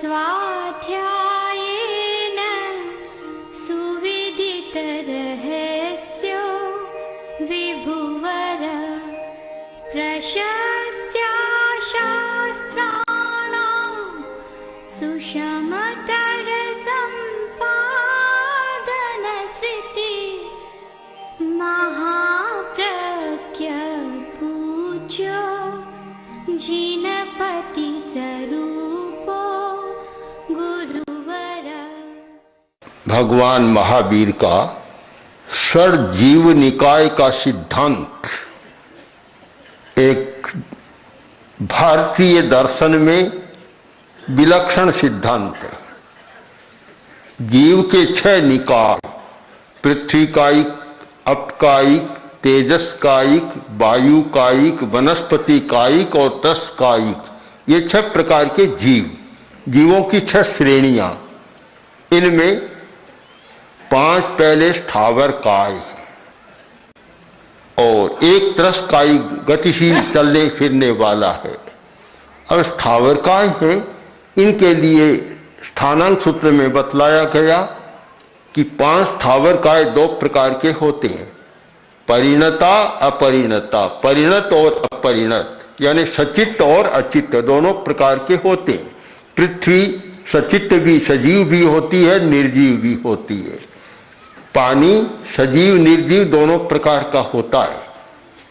स्वाध्यायेन सुविदितरहस्यो विभुवर प्रशस्त्या शास्त्राणां सुषमतर सम्पादन श्रुति महाप्रज्ञ पूज्यो जिनपति स्वरूपो गुरुवर। भगवान महावीर का षड्जीव निकाय का सिद्धांत एक भारतीय दर्शन में विलक्षण सिद्धांत है। जीव के 6 निकाय, पृथ्वी कायिक, अपकायिक, तेजस कायिक, वायु कायिक, वनस्पति कायिक और तस कायिक, ये 6 प्रकार के जीवों की 6 श्रेणियां। इनमें 5 पहले स्थावर काय है और 1 त्रस काय गतिशील चलने फिरने वाला है। अब स्थावर काय है, इनके लिए स्थानांक सूत्र में बतलाया गया कि 5 स्थावर काय 2 प्रकार के होते हैं, परिणता अपरिणता, परिणत और अपरिणत, यानी सचित्त और अचित्त दोनों प्रकार के होते हैं। पृथ्वी सचित्त भी, सजीव भी होती है, निर्जीव भी होती है। पानी सजीव निर्जीव दोनों प्रकार का होता है।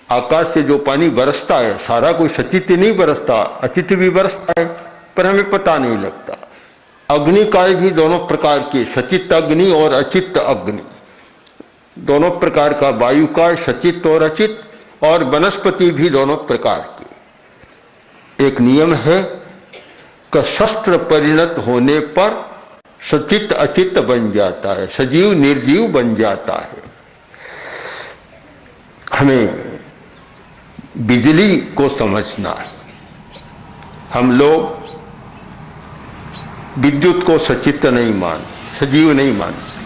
आकाश से जो पानी बरसता है सारा कोई सचित्त नहीं बरसता, अचित्त भी बरसता है पर हमें पता नहीं लगता। अग्नि काय भी दोनों प्रकार के, सचित्त अग्नि और अचित्त अग्नि दोनों प्रकार का, वायु काय सचित्त और अचित्त, और वनस्पति भी दोनों प्रकार के। एक नियम है कि शस्त्र परिणत होने पर सचित्त अचित्त बन जाता है, सजीव निर्जीव बन जाता है। हमें बिजली को समझना है। हम लोग विद्युत को सचित्त नहीं मानते, सजीव नहीं मानते।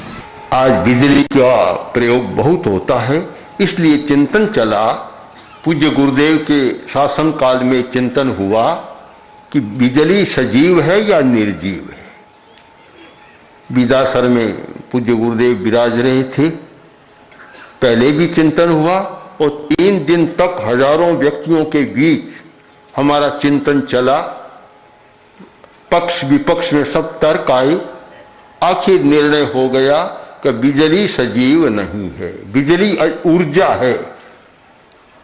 आज बिजली का प्रयोग बहुत होता है, इसलिए चिंतन चला। पूज्य गुरुदेव के शासन काल में चिंतन हुआ कि बिजली सजीव है या निर्जीव है। विदासर में पूज्य गुरुदेव विराज रहे थे, पहले भी चिंतन हुआ और 3 दिन तक हजारों व्यक्तियों के बीच हमारा चिंतन चला। पक्ष विपक्ष में सब तर्क आए, आखिर निर्णय हो गया कि बिजली सजीव नहीं है, बिजली ऊर्जा है,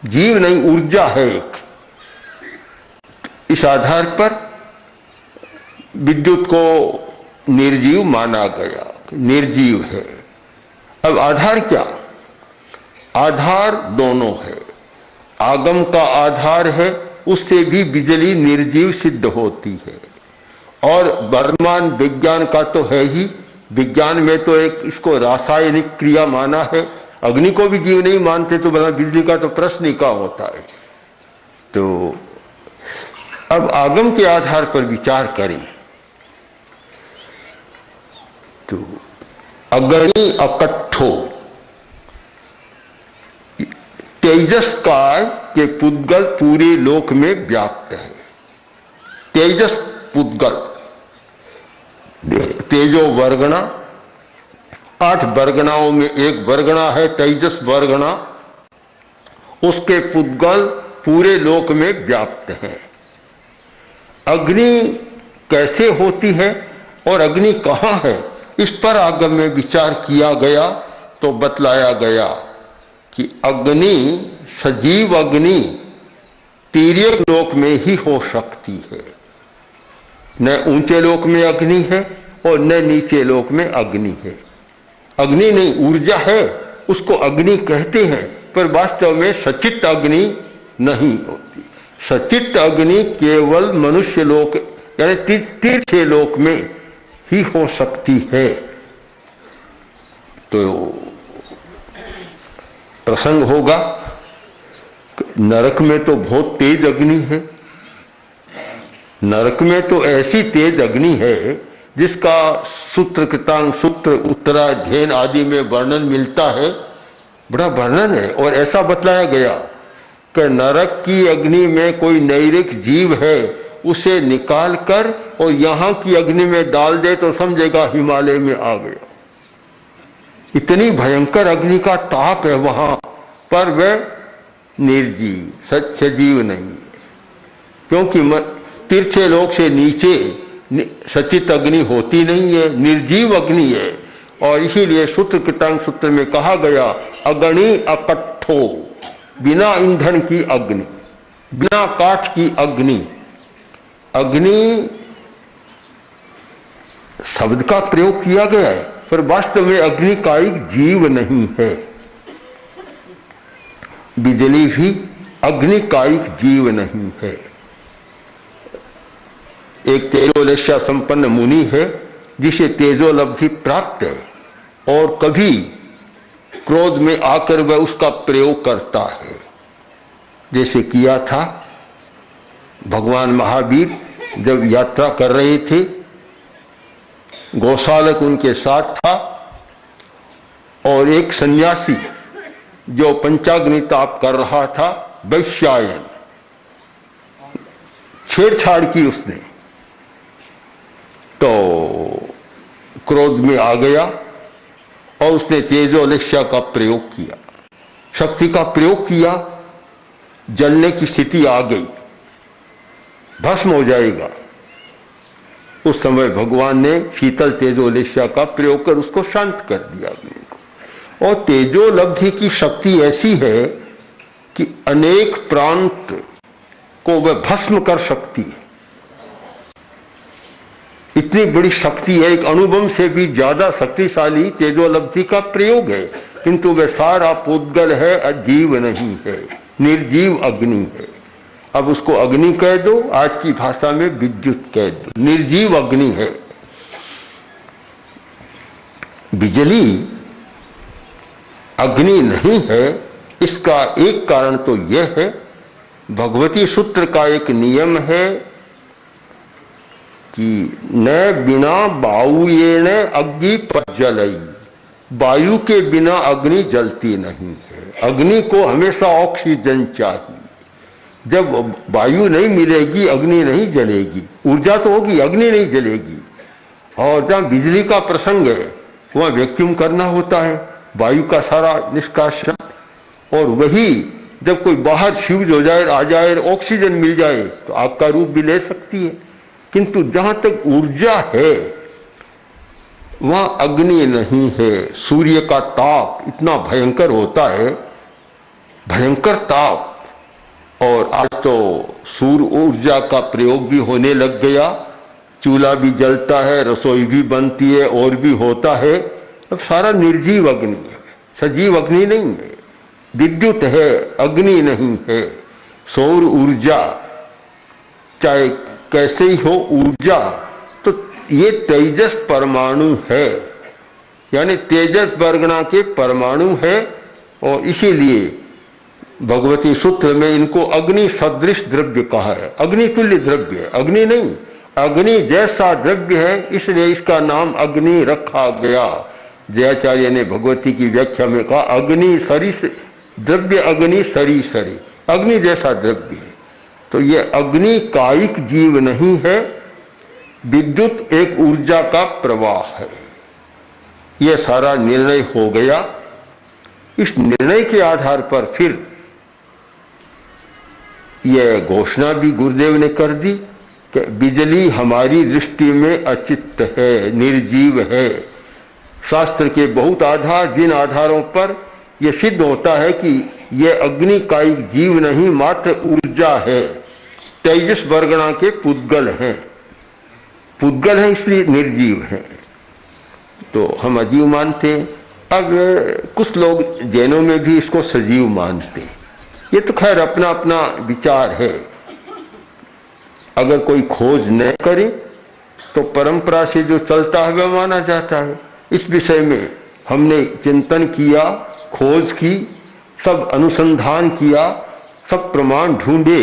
जीव नहीं ऊर्जा है एक। इस आधार पर विद्युत को निर्जीव माना गया, निर्जीव है। अब आधार क्या? आधार दोनों है। आगम का आधार है, उससे भी बिजली निर्जीव सिद्ध होती है, और वर्तमान विज्ञान का तो है ही। विज्ञान में तो एक इसको रासायनिक क्रिया माना है, अग्नि को भी जीव नहीं मानते, तो बना बिजली का तो प्रश्न ही क्या होता है। तो अब आगम के आधार पर विचार करें तो अग्नि अकट्ठो, तेजस काय के पुद्गल पूरे लोक में व्याप्त है। तेजस पुद्गल, तेजो वर्गणा, 8 वर्गणाओं में एक वर्गणा है तेजस वर्गणा, उसके पुद्गल पूरे लोक में व्याप्त है। अग्नि कैसे होती है और अग्नि कहाँ है, इस पर आगम में विचार किया गया तो बतलाया गया कि अग्नि, सजीव अग्नि तिर्यक लोक में ही हो सकती है। न ऊंचे लोक में अग्नि है और न नीचे लोक में अग्नि है। अग्नि नहीं, ऊर्जा है, उसको अग्नि कहते हैं, पर वास्तव में सचित्त अग्नि नहीं होती। सचित्त अग्नि केवल मनुष्य लोक यानी तीर्थ लोक में ही हो सकती है। तो प्रसंग होगा, नरक में तो बहुत तेज अग्नि है, नरक में तो ऐसी तेज अग्नि है जिसका सूत्र कृतांग सूत्र उत्तराध्ययन आदि में वर्णन मिलता है, बड़ा वर्णन है। और ऐसा बतलाया गया कि नरक की अग्नि में कोई नैरिक जीव है उसे निकाल कर और यहाँ की अग्नि में डाल दे तो समझेगा हिमालय में आ गया। इतनी भयंकर अग्नि का ताप है वहां पर, वह निर्जीव सजीव नहीं है, क्योंकि तिरछे लोक से नीचे सचित अग्नि होती नहीं है, निर्जीव अग्नि है। और इसीलिए सूत्र कृतांग सूत्र में कहा गया अग्नि अकट्ठो, बिना ईंधन की अग्नि, बिना काठ की अग्नि। अग्नि शब्द का प्रयोग किया गया है पर वास्तव में अग्नि कायिक जीव नहीं है। बिजली भी अग्नि कायिक जीव नहीं है। एक तेजोलस्या संपन्न मुनि है जिसे तेजोलब्धि प्राप्त है और कभी क्रोध में आकर वह उसका प्रयोग करता है, जैसे किया था भगवान महावीर जब यात्रा कर रहे थे, गौशालक उनके साथ था और एक सन्यासी जो पंचाग्नि ताप कर रहा था, वैश्यायन, छेड़छाड़ की उसने, तो क्रोध में आ गया और उसने तेजोलस्या का प्रयोग किया, शक्ति का प्रयोग किया, जलने की स्थिति आ गई, भस्म हो जाएगा। उस समय भगवान ने शीतल तेजोलस्या का प्रयोग कर उसको शांत कर दिया अग्नि को। और तेजोलब्धि की शक्ति ऐसी है कि अनेक प्रांत को वह भस्म कर सकती है। इतनी बड़ी शक्ति है, एक अणुबम से भी ज्यादा शक्तिशाली तेजोलब्धि का प्रयोग है, किंतु वह सारा पुद्गल है, अजीव नहीं है, निर्जीव अग्नि है। अब उसको अग्नि कह दो, आज की भाषा में विद्युत कह दो, निर्जीव अग्नि है। बिजली अग्नि नहीं है, इसका एक कारण तो यह है, भगवती सूत्र का एक नियम है कि न बिना वायुयेन अग्नि प्रज्वलई, वायु के बिना अग्नि जलती नहीं है। अग्नि को हमेशा ऑक्सीजन चाहिए। जब वायु नहीं मिलेगी अग्नि नहीं जलेगी, ऊर्जा तो होगी, अग्नि नहीं जलेगी। और जहाँ बिजली का प्रसंग है वहाँ वैक्यूम करना होता है, वायु का सारा निष्कासन, और वही जब कोई बाहर फ्यूज हो जाए, आ जाए, ऑक्सीजन मिल जाए तो आग का रूप भी ले सकती है। किंतु जहाँ तक ऊर्जा है वहाँ अग्नि नहीं है। सूर्य का ताप इतना भयंकर होता है, भयंकर ताप। और आज तो सूर्य ऊर्जा का प्रयोग भी होने लग गया, चूल्हा भी जलता है, रसोई भी बनती है और भी होता है। अब सारा निर्जीव अग्नि है, सजीव अग्नि नहीं है। विद्युत है, अग्नि नहीं है। सौर ऊर्जा चाहे कैसे ही हो ऊर्जा, तो ये तेजस परमाणु है, यानी तेजस वर्गणा के परमाणु है। और इसीलिए भगवती सूत्र में इनको अग्नि सदृश द्रव्य कहा है। अग्नि तुल्य द्रव्य है, अग्नि नहीं, अग्नि जैसा द्रव्य है, इसलिए इसका नाम अग्नि रखा गया। जयाचार्य ने भगवती की व्याख्या में कहा अग्नि सरिस द्रव्य, अग्नि सरी सरी, अग्नि जैसा द्रव्य है। तो ये अग्नि कायिक जीव नहीं है, विद्युत एक ऊर्जा का प्रवाह है। यह सारा निर्णय हो गया। इस निर्णय के आधार पर फिर यह घोषणा भी गुरुदेव ने कर दी कि बिजली हमारी दृष्टि में अचित्त है, निर्जीव है। शास्त्र के बहुत आधार, जिन आधारों पर यह सिद्ध होता है कि यह अग्नि कायिक जीव नहीं, मात्र ऊर्जा है, तेजस वर्गणा के पुद्गल हैं। पुद्गल है इसलिए निर्जीव है, तो हम अजीव मानते हैं। अब कुछ लोग जैनों में भी इसको सजीव मानते हैं। ये तो खैर अपना अपना विचार है। अगर कोई खोज न करे तो परंपरा से जो चलता है वह माना जाता है। इस विषय में हमने चिंतन किया, खोज की, सब अनुसंधान किया, सब प्रमाण ढूंढे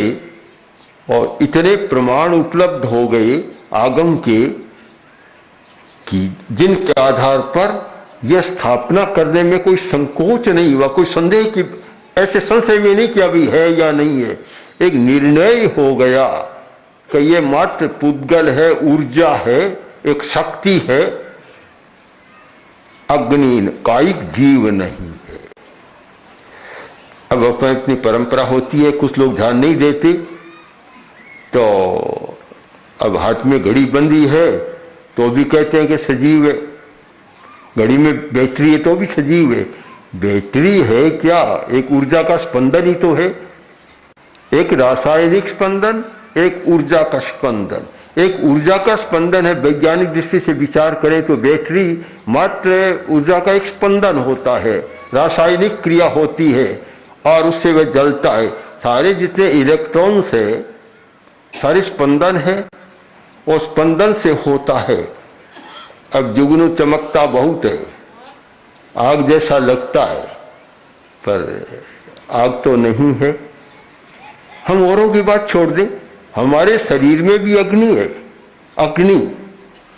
और इतने प्रमाण उपलब्ध हो गए आगम के कि जिनके आधार पर यह स्थापना करने में कोई संकोच नहीं हुआ, कोई संदेह की ऐसे संशय में नहीं कि अभी है या नहीं है। एक निर्णय हो गया कि ये मात्र पुद्गल है, ऊर्जा है, एक शक्ति है, अग्नि कायिक जीव नहीं है। अब अपनी परंपरा होती है, कुछ लोग ध्यान नहीं देते, तो अब हाथ में घड़ी बंदी है तो भी कहते हैं कि सजीव है, घड़ी में बैटरी है तो भी सजीव है। बैटरी है क्या? एक ऊर्जा का स्पंदन ही तो है, एक रासायनिक स्पंदन, एक ऊर्जा का स्पंदन। एक ऊर्जा का स्पंदन है, वैज्ञानिक दृष्टि से विचार करें तो बैटरी मात्र ऊर्जा का एक स्पंदन होता है, रासायनिक क्रिया होती है और उससे वह जलता है। सारे जितने इलेक्ट्रॉन्स है सारे स्पंदन है और स्पंदन से होता है। अब जुगनू चमकता बहुत है, आग जैसा लगता है, पर आग तो नहीं है। हम औरों की बात छोड़ दें, हमारे शरीर में भी अग्नि है, अग्नि,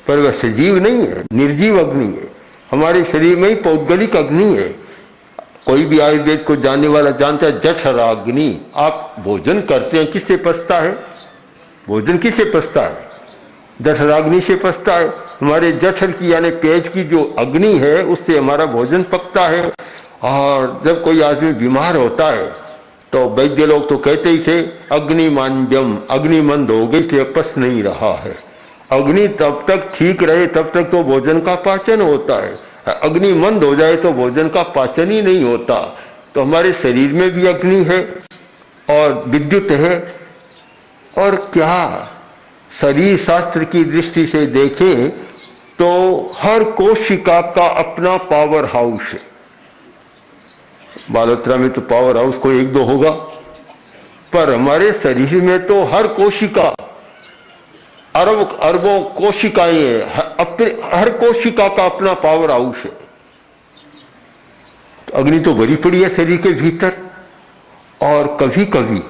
पर वह सजीव नहीं है, निर्जीव अग्नि है। हमारे शरीर में ही पौद्गलिक अग्नि है। कोई भी आयुर्वेद को जानने वाला जानता है जठराग्नि। आप भोजन करते हैं, किससे पचता है? भोजन किससे पचता है? जठराग्नि से पचता है। हमारे जठर की यानी पेट की जो अग्नि है उससे हमारा भोजन पकता है। और जब कोई आदमी बीमार होता है तो वैद्य लोग तो कहते ही थे अग्निमांजम, अग्निमंद हो गई इसलिए पच नहीं रहा है। अग्नि तब तक ठीक रहे तब तक तो भोजन का पाचन होता है, अग्निमंद हो जाए तो भोजन का पाचन ही नहीं होता। तो हमारे शरीर में भी अग्नि है और विद्युत है। और क्या शरीर शास्त्र की दृष्टि से देखें तो हर कोशिका का अपना पावर हाउस है। बालोत्रा में तो पावर हाउस कोई एक दो होगा, पर हमारे शरीर में तो हर कोशिका, अरब अरबों कोशिकाएं हैं, हर कोशिका का अपना पावर हाउस है। तो अग्नि तो भरी पड़ी है शरीर के भीतर। और कभी कभी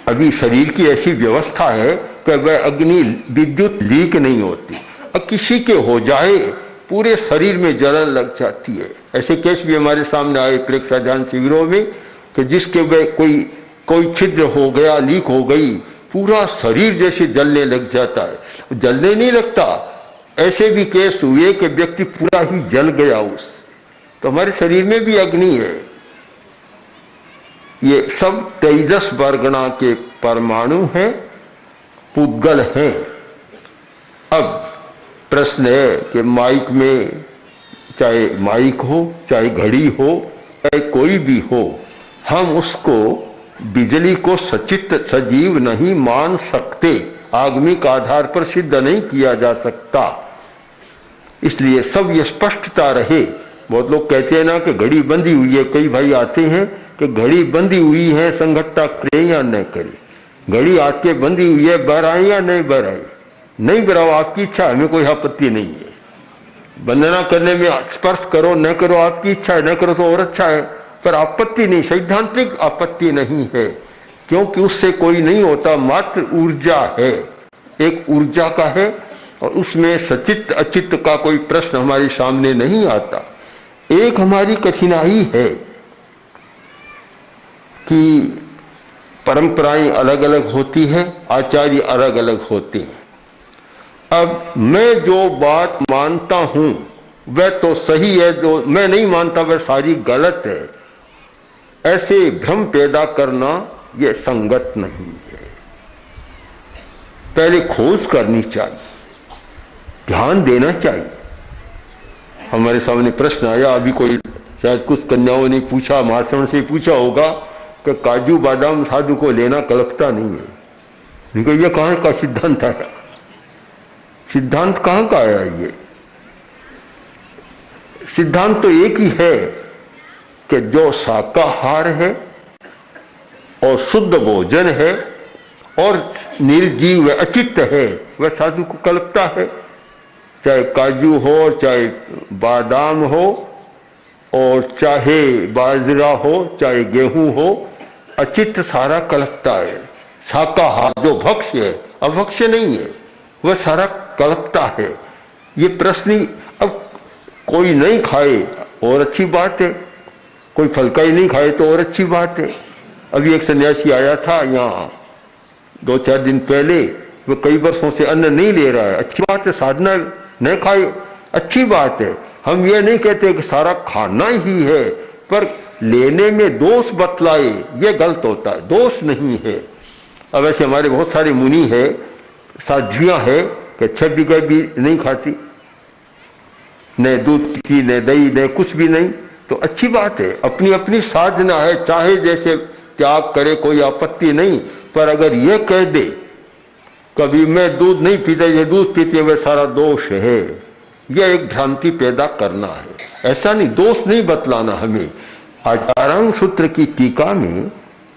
अभी शरीर की ऐसी व्यवस्था है कि वह अग्नि विद्युत लीक नहीं होती, और किसी के हो जाए पूरे शरीर में जलन लग जाती है। ऐसे केस भी हमारे सामने आए प्रेक्षाध्यान शिविरों में कि जिसके वह कोई छिद्र हो गया, लीक हो गई, पूरा शरीर जैसे जलने लग जाता है। जलने नहीं लगता, ऐसे भी केस हुए कि व्यक्ति पूरा ही जल गया उस। तो हमारे शरीर में भी अग्नि है। ये सब तेजस वर्गणा के परमाणु हैं, पुद्गल हैं। अब प्रश्न है कि माइक में, चाहे माइक हो, चाहे घड़ी हो, चाहे कोई भी हो, हम उसको बिजली को सचित सजीव नहीं मान सकते, आगमिक आधार पर सिद्ध नहीं किया जा सकता। इसलिए सब ये स्पष्टता रहे। बहुत लोग कहते हैं ना कि घड़ी बंधी हुई है, कई भाई आते हैं कि घड़ी बंधी हुई है, संघट्टा करे या न करे। घड़ी आके बंधी हुई है, बहराए या नहीं बहराए, नहीं बहराओ, आपकी इच्छा, हमें कोई आपत्ति नहीं है। वंदना करने में स्पर्श करो न करो आपकी इच्छा है, न करो तो और अच्छा है, पर आपत्ति नहीं, सैद्धांतिक आपत्ति नहीं है, क्योंकि उससे कोई नहीं होता, मात्र ऊर्जा है, एक ऊर्जा का है, और उसमें सचित्त अचित्त का कोई प्रश्न हमारे सामने नहीं आता। एक हमारी कठिनाई है कि परंपराएं अलग अलग होती हैं, आचार्य अलग अलग होते हैं। अब मैं जो बात मानता हूं वह तो सही है, जो मैं नहीं मानता वह सारी गलत है, ऐसे भ्रम पैदा करना यह संगत नहीं है। पहले खोज करनी चाहिए, ध्यान देना चाहिए। हमारे सामने प्रश्न आया, अभी कोई शायद कुछ कन्याओं ने पूछा, महाशरण से पूछा होगा कि काजू बादाम साधु को लेना कलकता नहीं है। इनको ये कहाँ का सिद्धांत आया? सिद्धांत कहाँ का आया? ये सिद्धांत तो एक ही है कि जो शाकाहार है और शुद्ध भोजन है और निर्जीव अचित्त है वह साधु को कल्पता है। चाहे काजू हो, चाहे बादाम हो, और चाहे बाजरा हो, चाहे गेहूं हो, अचित्त सारा कल्पता है। शाकाहार जो भक्ष्य है, अभक्ष्य नहीं है, वह सारा कल्पता है। ये प्रश्न, अब कोई नहीं खाए और अच्छी बात है, कोई फल का ही नहीं खाए तो और अच्छी बात है। अभी एक सन्यासी आया था यहाँ 2-4 दिन पहले वो कई वर्षों से अन्न नहीं ले रहा है, अच्छी बात है, साधना न खाए अच्छी बात है। हम ये नहीं कहते कि सारा खाना ही है, पर लेने में दोष बतलाए ये गलत होता है, दोष नहीं है। अब ऐसे हमारे बहुत सारे मुनि है, साध्वियाँ है कि 6 बीघा भी नहीं खाती, न दूध पीती, न दही, न कुछ भी नहीं, तो अच्छी बात है, अपनी अपनी साधना है, चाहे जैसे त्याग करे कोई आपत्ति नहीं। पर अगर ये कह दे कभी मैं दूध नहीं पीता, ये दूध पीती है, वह सारा दोष है, यह एक भ्रांति पैदा करना है। ऐसा नहीं, दोष नहीं बतलाना हमें। आचार्यांग सूत्र की टीका में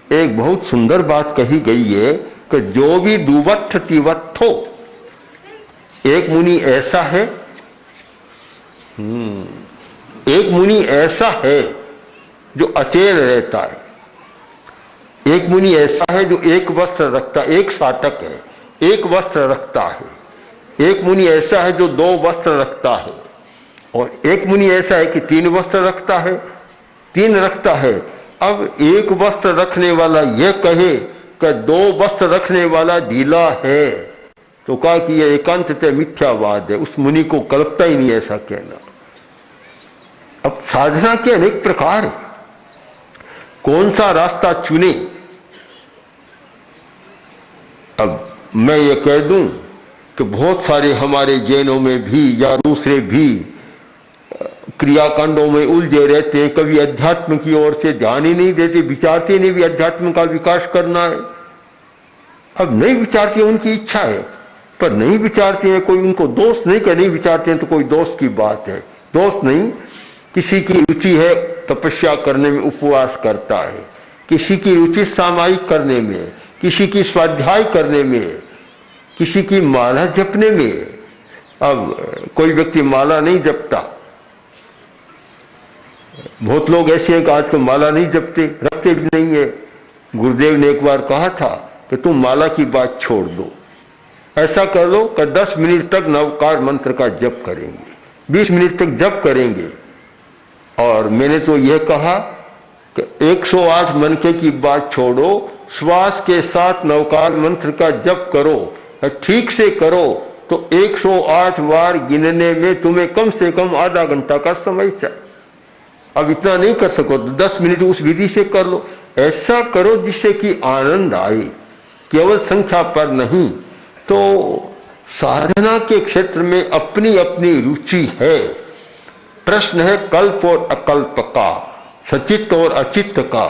एक बहुत सुंदर बात कही गई है कि जो भी दुवत्थ तिवत्थो, एक मुनि ऐसा है, एक मुनि ऐसा है जो अचेल रहता है, एक मुनि ऐसा है जो एक वस्त्र रखता, एक साटक है, एक वस्त्र रखता है, एक मुनि ऐसा है जो 2 वस्त्र रखता है, और एक मुनि ऐसा है कि 3 वस्त्र रखता है, 3 रखता है। अब एक वस्त्र रखने वाला यह कहे कि 2 वस्त्र रखने वाला ढीला है, तो कहा कि यह एकांततः मिथ्यावाद है, उस मुनि को कल्पता ही नहीं ऐसा कहना। अब साधना के अनेक प्रकार है, कौन सा रास्ता चुने। अब मैं ये कह दूं कि बहुत सारे हमारे जैनों में भी या दूसरे भी क्रियाकांडों में उलझे रहते हैं, कभी अध्यात्म की ओर से ध्यान ही नहीं देते, विचारते नहीं भी अध्यात्म का विकास करना है। अब नहीं विचारते, उनकी इच्छा है, पर नहीं विचारते हैं, कोई उनको दोष नहीं कि नहीं विचारते हैं तो कोई दोष की बात है, दोष नहीं। किसी की रुचि है तपस्या करने में, उपवास करता है, किसी की रुचि सामायिक करने में, किसी की स्वाध्याय करने में, किसी की माला जपने में। अब कोई व्यक्ति माला नहीं जपता, बहुत लोग ऐसे हैं कि आजकल माला नहीं जपते, रखते भी नहीं है। गुरुदेव ने एक बार कहा था कि तुम माला की बात छोड़ दो, ऐसा कर लो कि 10 मिनट तक नवकार मंत्र का जप करेंगे, 20 मिनट तक जप करेंगे। और मैंने तो यह कहा कि 108 मनके की बात छोड़ो, श्वास के साथ नवकार मंत्र का जप करो, ठीक से करो तो 108 बार गिनने में तुम्हें कम से कम आधा घंटा का समय चाहिए। अब इतना नहीं कर सको तो 10 मिनट उस विधि से कर लो, ऐसा करो जिससे कि आनंद आए, केवल संख्या पर नहीं। तो साधना के क्षेत्र में अपनी अपनी रुचि है। प्रश्न है कल्प और अकल्प का, सचित्त और अचित्त का।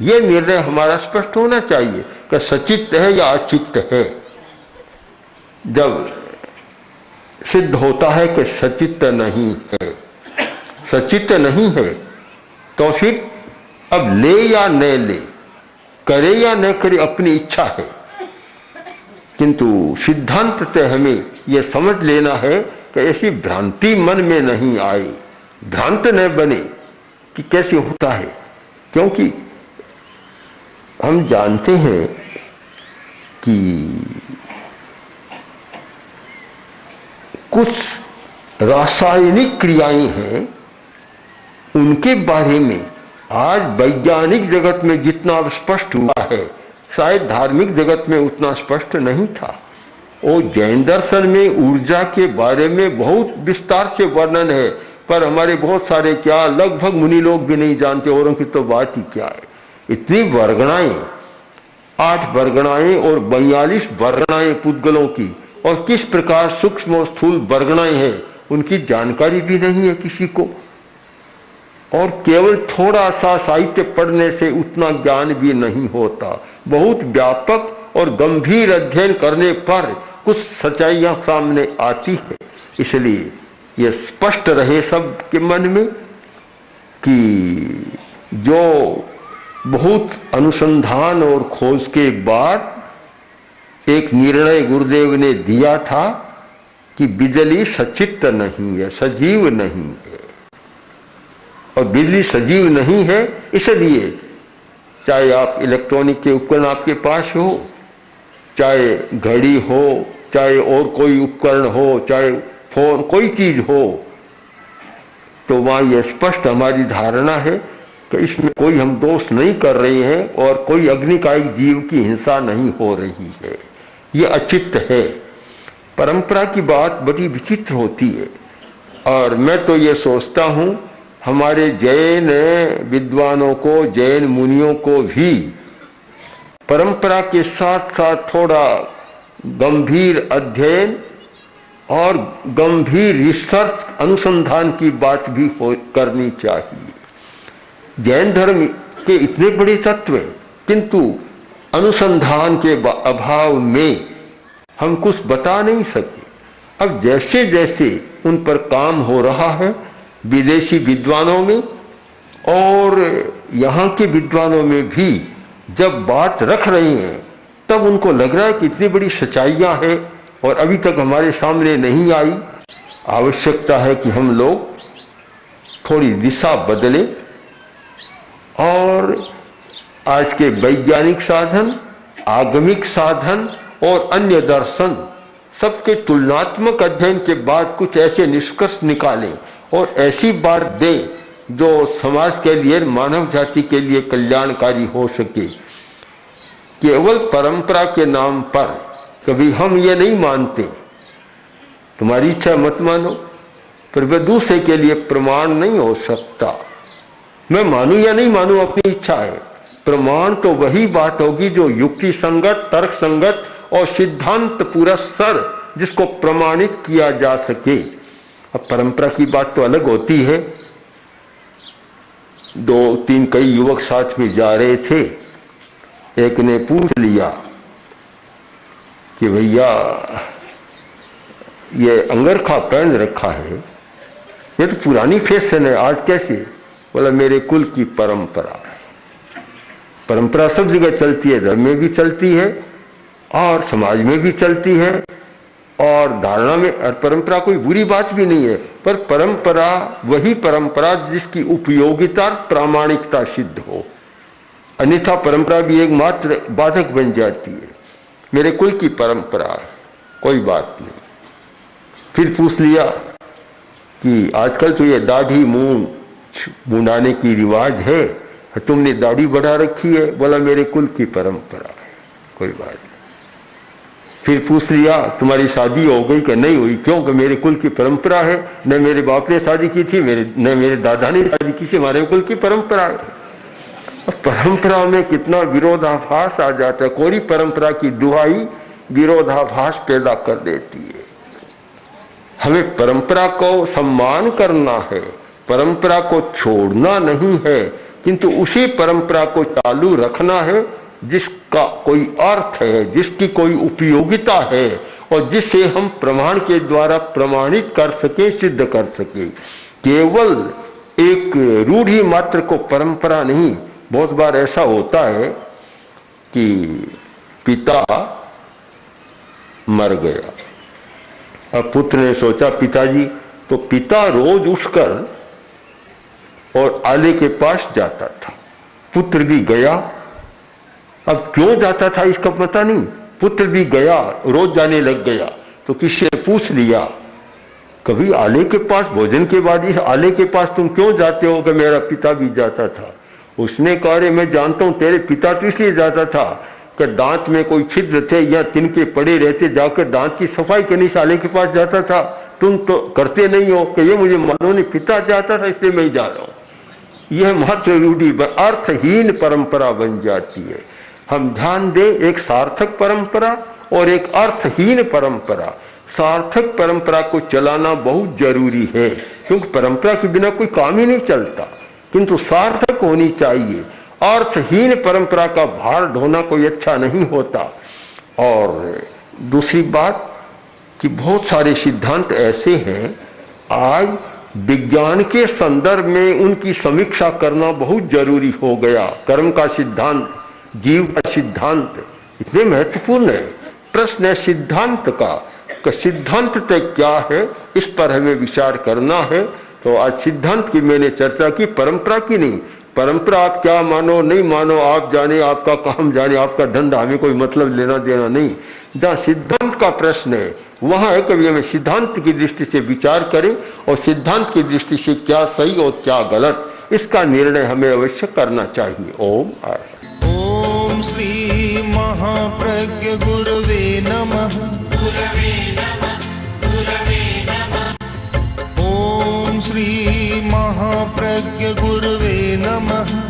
यह निर्णय हमारा स्पष्ट होना चाहिए कि सचित्त है या अचित्त है। जब सिद्ध होता है कि सचित्त नहीं है, सचित्त नहीं है, तो फिर अब ले या न ले, करे या न करे, अपनी इच्छा है। किंतु सिद्धांततः हमें यह समझ लेना है कि ऐसी भ्रांति मन में नहीं आए, भ्रांत न बने कि कैसे होता है। क्योंकि हम जानते हैं कि कुछ रासायनिक क्रियाएं हैं, उनके बारे में आज वैज्ञानिक जगत में जितना स्पष्ट हुआ है, शायद धार्मिक जगत में उतना स्पष्ट नहीं था। और जैन दर्शन में ऊर्जा के बारे में बहुत विस्तार से वर्णन है, पर हमारे बहुत सारे क्या लगभग मुनि लोग भी नहीं जानते, औरों की तो बात ही क्या है। इतनी वर्गणाएं, 8 वर्गणाएं और 42 वर्गणाएं पुद्गलों की, और किस प्रकार सूक्ष्म और स्थूल वर्गणाएं हैं उनकी जानकारी भी नहीं है किसी को। और केवल थोड़ा सा साहित्य पढ़ने से उतना ज्ञान भी नहीं होता, बहुत व्यापक और गंभीर अध्ययन करने पर कुछ सच्चाइयां सामने आती है। इसलिए यह स्पष्ट रहे सबके मन में कि जो बहुत अनुसंधान और खोज के बाद एक निर्णय गुरुदेव ने दिया था कि बिजली सचित्त नहीं है, सजीव नहीं है। और बिजली सजीव नहीं है, इसलिए चाहे आप इलेक्ट्रॉनिक के उपकरण आपके पास हो, चाहे घड़ी हो, चाहे और कोई उपकरण हो, चाहे फोन, कोई चीज हो, तो वहाँ यह स्पष्ट हमारी धारणा है कि इसमें कोई हम दोष नहीं कर रहे हैं और कोई अग्निकायिक जीव की हिंसा नहीं हो रही है, ये अचित्त है। परंपरा की बात बड़ी विचित्र होती है। और मैं तो ये सोचता हूँ हमारे जैन विद्वानों को, जैन मुनियों को भी परंपरा के साथ साथ थोड़ा गंभीर अध्ययन और गंभीर रिसर्च, अनुसंधान की बात भी करनी चाहिए। जैन धर्म के इतने बड़े तत्व हैं, किंतु अनुसंधान के अभाव में हम कुछ बता नहीं सके। अब जैसे जैसे उन पर काम हो रहा है विदेशी विद्वानों में और यहाँ के विद्वानों में भी, जब बात रख रहे हैं तब उनको लग रहा है कि इतनी बड़ी सच्चाइयाँ हैं और अभी तक हमारे सामने नहीं आई। आवश्यकता है कि हम लोग थोड़ी दिशा बदलें और आज के वैज्ञानिक साधन, आगमिक साधन और अन्य दर्शन सबके तुलनात्मक अध्ययन के बाद कुछ ऐसे निष्कर्ष निकालें और ऐसी बात दें जो समाज के लिए, मानव जाति के लिए कल्याणकारी हो सके। केवल परंपरा के नाम पर कभी हम ये नहीं मानते, तुम्हारी इच्छा मत मानो, पर वह दूसरे के लिए प्रमाण नहीं हो सकता। मैं मानूं या नहीं मानूं अपनी इच्छा है, प्रमाण तो वही बात होगी जो युक्ति संगत, तर्क संगत और सिद्धांत पुरस्सर, जिसको प्रमाणित किया जा सके। अब परंपरा की बात तो अलग होती है। 2-3 कई युवक साथ में जा रहे थे, एक ने पूछ लिया कि भैया ये अंगरखा पहन रखा है, ये तो पुरानी फैशन है, आज कैसे? बोला मेरे कुल की परंपरा है। परंपरा सब जगह चलती है, धर्म में भी चलती है और समाज में भी चलती है और धारणा में। और परंपरा कोई बुरी बात भी नहीं है, पर परंपरा वही परंपरा जिसकी उपयोगिता, प्रामाणिकता सिद्ध हो, अन्यथा परंपरा भी एक मात्र बाधक बन जाती है। मेरे कुल की परंपरा है, कोई बात नहीं। फिर पूछ लिया कि आजकल तो ये दाढ़ी मूंछ मुंडाने की रिवाज है, तुमने दाढ़ी बढ़ा रखी है। बोला मेरे कुल की परंपरा है, कोई बात नहीं। फिर पूछ लिया तुम्हारी शादी हो गई कि नहीं हुई? क्यों? कि मेरे कुल की परंपरा है, न मेरे बाप ने शादी की थी, न मेरे दादा ने शादी की थी, हमारे कुल की परंपरा है। परंपरा में कितना विरोधाभास आ जाता है। कोई परंपरा की दुहाई विरोधाभास पैदा कर देती है। हमें परंपरा को सम्मान करना है, परंपरा को छोड़ना नहीं है, किंतु उसी परंपरा को चालू रखना है जिसका कोई अर्थ है, जिसकी कोई उपयोगिता है और जिसे हम प्रमाण के द्वारा प्रमाणित कर सके, सिद्ध कर सके। केवल एक रूढ़ी मात्र को परंपरा नहीं। बहुत बार ऐसा होता है कि पिता मर गया, अब पुत्र ने सोचा पिताजी, तो पिता रोज उठकर और आले के पास जाता था। पुत्र भी गया। अब क्यों जाता था इसका पता नहीं, पुत्र भी गया, रोज जाने लग गया। तो किसी ने पूछ लिया कभी आले के पास, भोजन के बाद इस आले के पास तुम क्यों जाते हो? कि मेरा पिता भी जाता था। उसने कहा रे मैं जानता हूं तेरे पिता तो इसलिए जाता था कि दांत में कोई छिद्र थे या तिनके पड़े रहते, जाकर दांत की सफाई करने इस आले के पास जाता था। तुम तो करते नहीं हो। कि ये मुझे मालूम नहीं, पिता जाता था इसलिए मैं जा रहा हूं। यह मात्र रूढ़ी अर्थहीन परंपरा बन जाती है। हम ध्यान दें, एक सार्थक परंपरा और एक अर्थहीन परंपरा। सार्थक परंपरा को चलाना बहुत जरूरी है, क्योंकि परंपरा के बिना कोई काम ही नहीं चलता, किंतु सार्थक होनी चाहिए। अर्थहीन परंपरा का भार ढोना कोई अच्छा नहीं होता। और दूसरी बात कि बहुत सारे सिद्धांत ऐसे हैं, आज विज्ञान के संदर्भ में उनकी समीक्षा करना बहुत जरूरी हो गया। कर्म का सिद्धांत, जीव का सिद्धांत इतने महत्वपूर्ण है। प्रश्न है सिद्धांत का, कि सिद्धांत तय क्या है, इस पर हमें विचार करना है। तो आज सिद्धांत की मैंने चर्चा की, परंपरा की नहीं। परंपरा आप क्या मानो नहीं मानो, आप जाने, आपका काम जाने, आपका धंधा, हमें कोई मतलब लेना देना नहीं। जहाँ सिद्धांत का प्रश्न है वहाँ है कभी हमें सिद्धांत की दृष्टि से विचार करें और सिद्धांत की दृष्टि से क्या सही और क्या गलत, इसका निर्णय हमें अवश्य करना चाहिए। ओम ओम श्री महाप्रज्ञ गुरवे नमः। ओम श्री महाप्रज्ञ गुरवे नमः।